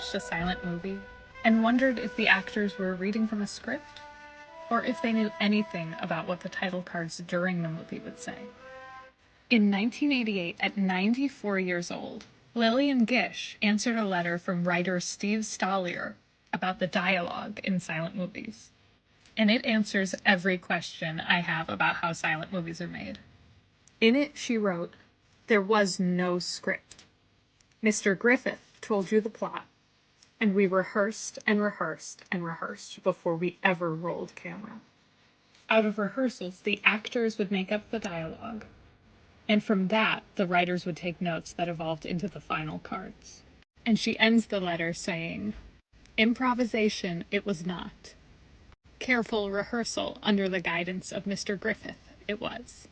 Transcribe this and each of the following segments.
watched a silent movie and wondered if the actors were reading from a script or if they knew anything about what the title cards during the movie would say. In 1988, at 94 years old, Lillian Gish answered a letter from writer Steve Stollier about the dialogue in silent movies. And it answers every question I have about how silent movies are made. In it, she wrote, "There was no script. Mr. Griffith told you the plot, and we rehearsed and rehearsed and rehearsed before we ever rolled camera. Out of rehearsals, the actors would make up the dialogue, and from that, the writers would take notes that evolved into the final cards." And she ends the letter saying, "Improvisation it was not. Careful rehearsal under the guidance of Mr. Griffith it was."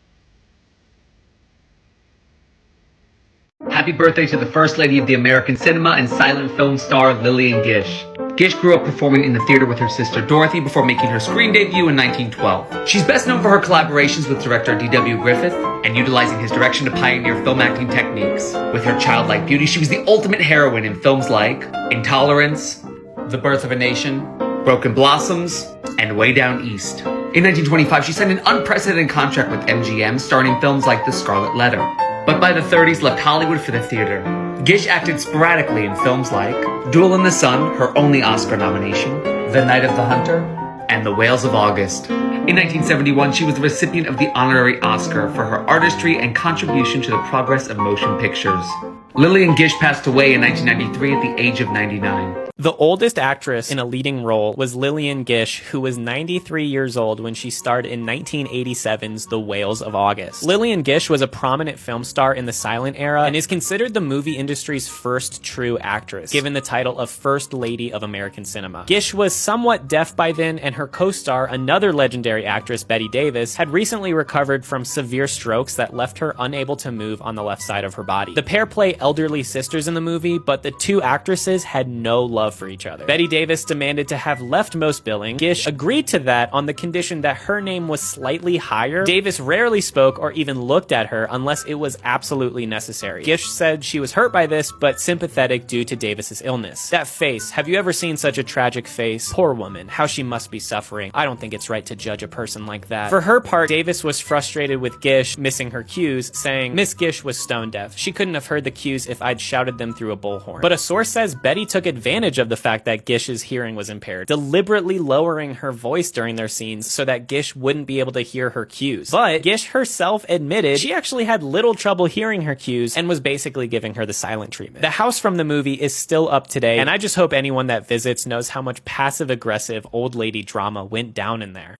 Happy birthday to the First Lady of the American cinema and silent film star Lillian Gish. Gish grew up performing in the theater with her sister Dorothy before making her screen debut in 1912. She's best known for her collaborations with director D.W. Griffith and utilizing his direction to pioneer film acting techniques. With her childlike beauty, she was the ultimate heroine in films like Intolerance, The Birth of a Nation, Broken Blossoms, and Way Down East. In 1925, she signed an unprecedented contract with MGM, starring in films like The Scarlet Letter. But by the 30s, left Hollywood for the theater. Gish acted sporadically in films like Duel in the Sun, her only Oscar nomination, The Night of the Hunter, and The Whales of August. In 1971, she was the recipient of the honorary Oscar for her artistry and contribution to the progress of motion pictures. Lillian Gish passed away in 1993 at the age of 99. The oldest actress in a leading role was Lillian Gish, who was 93 years old when she starred in 1987's The Whales of August. Lillian Gish was a prominent film star in the silent era and is considered the movie industry's first true actress, given the title of First Lady of American Cinema. Gish was somewhat deaf by then, and her co-star, another legendary actress, Bette Davis, had recently recovered from severe strokes that left her unable to move on the left side of her body. The pair play elderly sisters in the movie, but the two actresses had no love for each other. Bette Davis demanded to have leftmost billing. Gish agreed to that on the condition that her name was slightly higher. Davis rarely spoke or even looked at her unless it was absolutely necessary. Gish said she was hurt by this, but sympathetic due to Davis's illness. That face, have you ever seen such a tragic face? Poor woman, how she must be suffering. I don't think it's right to judge a person like that. For her part, Davis was frustrated with Gish missing her cues, saying, "Miss Gish was stone deaf. She couldn't have heard the cues if I'd shouted them through a bullhorn." But a source says Bette took advantage of the fact that Gish's hearing was impaired, deliberately lowering her voice during their scenes so that Gish wouldn't be able to hear her cues. But Gish herself admitted she actually had little trouble hearing her cues and was basically giving her the silent treatment. The house from the movie is still up today, and I just hope anyone that visits knows how much passive-aggressive old lady drama went down in there.